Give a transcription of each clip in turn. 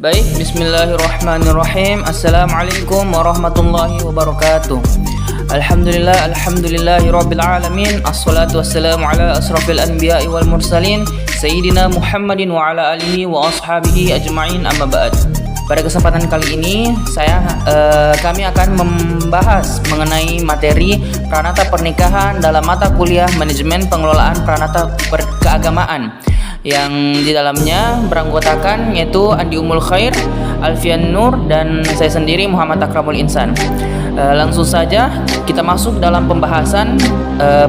Baik, bismillahirrahmanirrahim. Assalamualaikum warahmatullahi wabarakatuh. Alhamdulillahirabbil alamin. Assalatu wassalamu ala asrafil anbiya'i wal mursalin sayyidina Muhammadin wa ala alihi wa ashabihi ajma'in, amma ba'd. Pada kesempatan kali ini kami akan membahas mengenai materi pranata pernikahan dalam mata kuliah manajemen pengelolaan pranata keagamaan, yang di dalamnya beranggotakan yaitu Andi Umul Khair, Alfian Nur, dan saya sendiri Muhammad Akramul Insan. Langsung saja kita masuk dalam pembahasan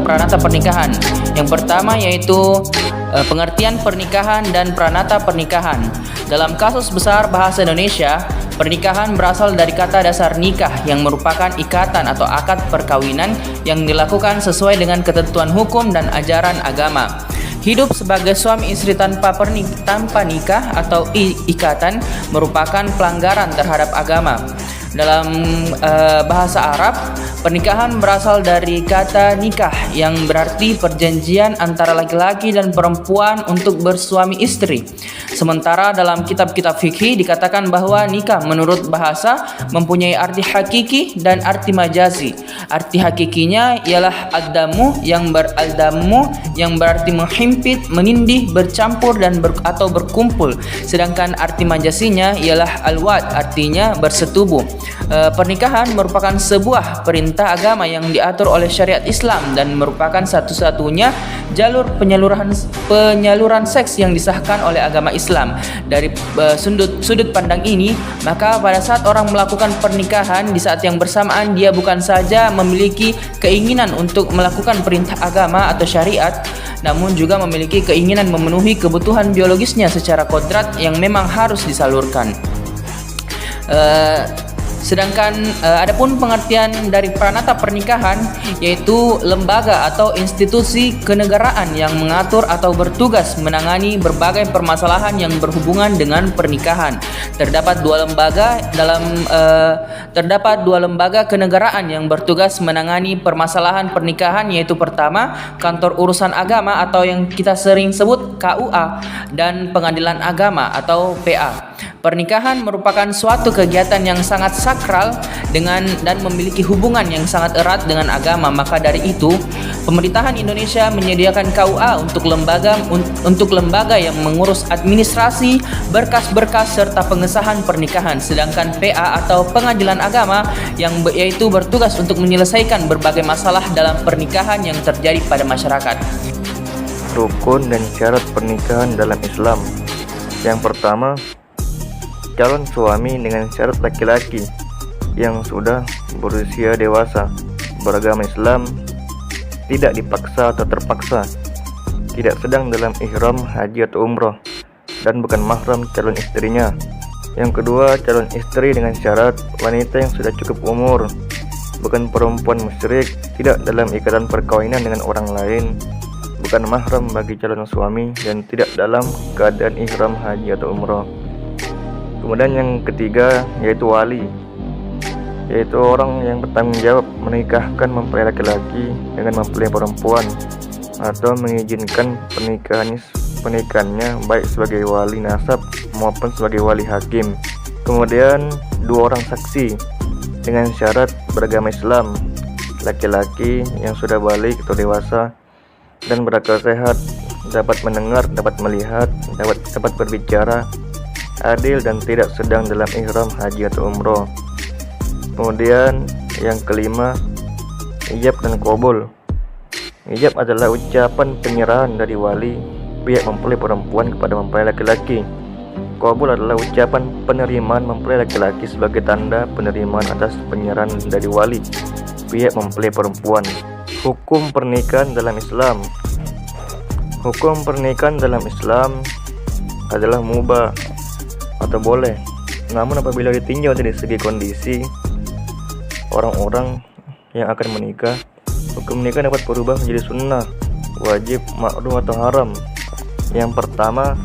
pranata pernikahan. Yang pertama yaitu pengertian pernikahan dan pranata pernikahan. Dalam kasus besar bahasa Indonesia, pernikahan berasal dari kata dasar nikah yang merupakan ikatan atau akad perkawinan yang dilakukan sesuai dengan ketentuan hukum dan ajaran agama. Hidup sebagai suami istri tanpa nikah atau ikatan merupakan pelanggaran terhadap agama. Dalam bahasa Arab, pernikahan berasal dari kata nikah yang berarti perjanjian antara laki-laki dan perempuan untuk bersuami istri. Sementara dalam kitab-kitab fikih dikatakan bahwa nikah menurut bahasa mempunyai arti hakiki dan arti majazi. Arti hakikinya ialah al-damu yang berarti menghimpit, menindih, bercampur dan atau berkumpul. Sedangkan arti majazinya ialah al-wad, artinya bersetubuh. Pernikahan merupakan sebuah perintah agama yang diatur oleh syariat Islam dan merupakan satu-satunya jalur penyaluran seks yang disahkan oleh agama Islam. Dari sudut pandang ini, maka pada saat orang melakukan pernikahan, di saat yang bersamaan dia bukan saja memiliki keinginan untuk melakukan perintah agama atau syariat, namun juga memiliki keinginan memenuhi kebutuhan biologisnya secara kodrat yang memang harus disalurkan. Sedangkan adapun pengertian dari pranata pernikahan yaitu lembaga atau institusi kenegaraan yang mengatur atau bertugas menangani berbagai permasalahan yang berhubungan dengan pernikahan. Terdapat dua lembaga kenegaraan yang bertugas menangani permasalahan pernikahan, yaitu pertama, Kantor Urusan Agama atau yang kita sering sebut KUA, dan Pengadilan Agama atau PA. Pernikahan merupakan suatu kegiatan yang sangat sakral dan memiliki hubungan yang sangat erat dengan agama. Maka dari itu, pemerintahan Indonesia menyediakan KUA untuk lembaga yang mengurus administrasi, berkas-berkas serta pengesahan pernikahan. Sedangkan PA atau Pengadilan Agama yaitu bertugas untuk menyelesaikan berbagai masalah dalam pernikahan yang terjadi pada masyarakat. Rukun dan syarat pernikahan dalam Islam. Yang pertama, calon suami dengan syarat laki-laki yang sudah berusia dewasa, beragama Islam, tidak dipaksa atau terpaksa, tidak sedang dalam ihram haji atau umroh, dan bukan mahram calon istrinya. Yang kedua, calon istri dengan syarat wanita yang sudah cukup umur, bukan perempuan musyrik, tidak dalam ikatan perkawinan dengan orang lain, bukan mahram bagi calon suami, dan tidak dalam keadaan ihram haji atau umroh. Kemudian yang ketiga yaitu wali, yaitu orang yang bertanggung jawab menikahkan mempelai laki-laki dengan mempelai perempuan atau mengizinkan pernikahannya baik sebagai wali nasab maupun sebagai wali hakim. Kemudian dua orang saksi dengan syarat beragama Islam, laki-laki yang sudah balik atau dewasa dan berakal sehat, dapat mendengar, dapat melihat, dapat berbicara, adil dan tidak sedang dalam ihram haji atau umroh. Kemudian yang kelima, ijab dan qabul. Ijab adalah ucapan penyerahan dari wali pihak mempelai perempuan kepada mempelai laki-laki. Qabul adalah ucapan penerimaan mempelai laki-laki sebagai tanda penerimaan atas penyerahan dari wali pihak mempelai perempuan. Hukum pernikahan dalam Islam. Hukum pernikahan dalam Islam adalah mubah atau boleh, namun apabila ditinjau dari segi kondisi orang-orang yang akan menikah, hukum nikah dapat berubah menjadi sunnah, wajib, makruh atau haram. Yang pertama,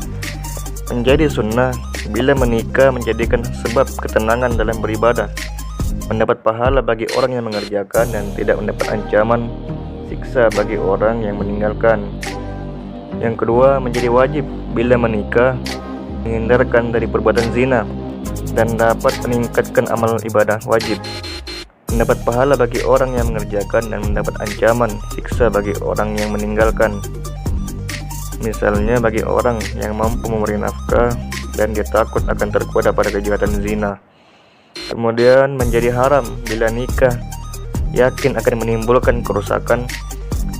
menjadi sunnah bila menikah menjadikan sebab ketenangan dalam beribadah, mendapat pahala bagi orang yang mengerjakan dan tidak mendapat ancaman siksa bagi orang yang meninggalkan. Yang kedua, menjadi wajib bila menikah menghindarkan dari perbuatan zina, dan dapat meningkatkan amal ibadah wajib. Mendapat pahala bagi orang yang mengerjakan dan mendapat ancaman siksa bagi orang yang meninggalkan. Misalnya bagi orang yang mampu memberi nafkah dan dia takut akan tergoda pada kejahatan zina. Kemudian menjadi haram bila nikah, yakin akan menimbulkan kerusakan,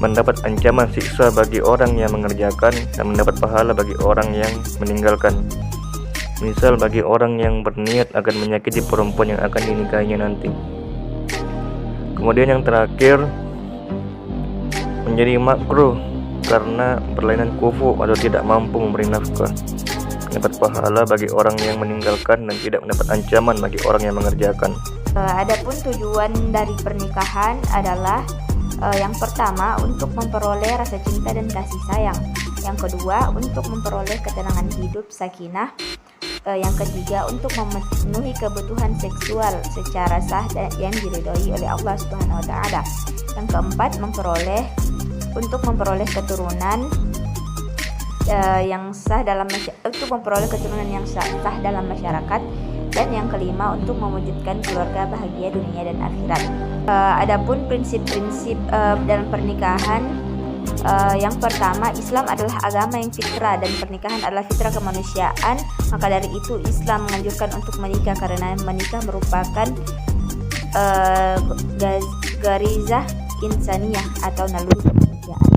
mendapat ancaman siksa bagi orang yang mengerjakan dan mendapat pahala bagi orang yang meninggalkan. Misal bagi orang yang berniat akan menyakiti perempuan yang akan dinikahinya nanti. Kemudian yang terakhir, menjadi makruh karena berlainan kufu atau tidak mampu memberi nafkah. Mendapat pahala bagi orang yang meninggalkan dan tidak mendapat ancaman bagi orang yang mengerjakan. Adapun tujuan dari pernikahan adalah yang pertama untuk memperoleh rasa cinta dan kasih sayang. Yang kedua untuk memperoleh ketenangan hidup sakinah. Yang ketiga untuk memenuhi kebutuhan seksual secara sah dan yang diridhoi oleh Allah Subhanahu wa taala. Yang keempat untuk memperoleh keturunan yang sah dalam dalam masyarakat. Dan yang kelima untuk mewujudkan keluarga bahagia dunia dan akhirat. Adapun prinsip-prinsip dalam pernikahan, yang pertama, Islam adalah agama yang fitrah dan pernikahan adalah fitrah kemanusiaan. Maka dari itu Islam menganjurkan untuk menikah karena menikah merupakan garizah insaniyah atau naluri kemanusiaan.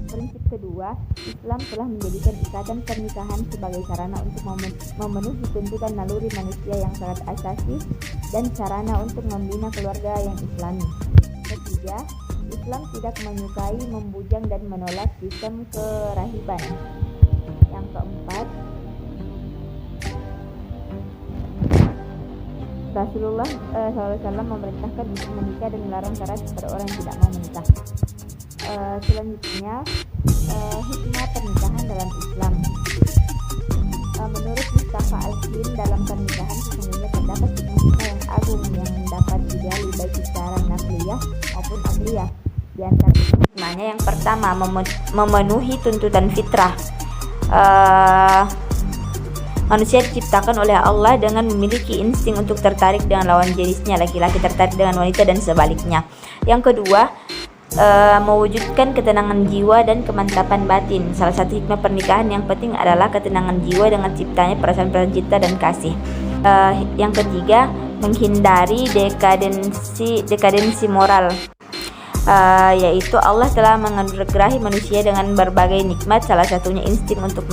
Prinsip kedua, Islam telah menjadikan ikatan pernikahan sebagai sarana untuk memenuhi tuntutan naluri manusia yang sangat asasi dan sarana untuk membina keluarga yang islami. Ketiga, Islam tidak menyukai, membujang dan menolak sistem kerahiban. Yang keempat, Rasulullah SAW memerintahkan untuk menikah dan melarang keras kepada orang yang tidak mau menikah. Selanjutnya, hikmah pernikahan dalam Islam. Menurut Mustafa Al-Him, dalam pernikahan sesungguhnya terdapat hikmah yang agung yang dapat digali baik secara nafliyah maupun akliyah. Di antara hikmahnya yang pertama, memenuhi tuntutan fitrah. Manusia diciptakan oleh Allah dengan memiliki insting untuk tertarik dengan lawan jenisnya, laki-laki tertarik dengan wanita dan sebaliknya. Yang kedua, mewujudkan ketenangan jiwa dan kemantapan batin. Salah satu hikmah pernikahan yang penting adalah ketenangan jiwa dengan ciptanya perasaan-perasaan cinta dan kasih. Yang ketiga, menghindari dekadensi moral. Yaitu Allah telah menganugerahi manusia dengan berbagai nikmat, salah satunya insting untuk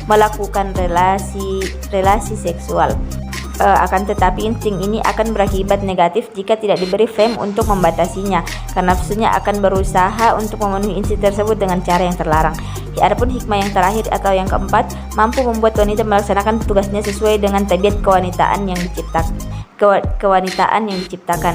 melakukan relasi seksual. Akan tetapi insting ini akan berakibat negatif jika tidak diberi frame untuk membatasinya, karena nafsunya akan berusaha untuk memenuhi insting tersebut dengan cara yang terlarang. Adapun hikmah yang terakhir atau yang keempat, mampu membuat wanita melaksanakan tugasnya sesuai dengan tabiat kewanitaan yang diciptakan.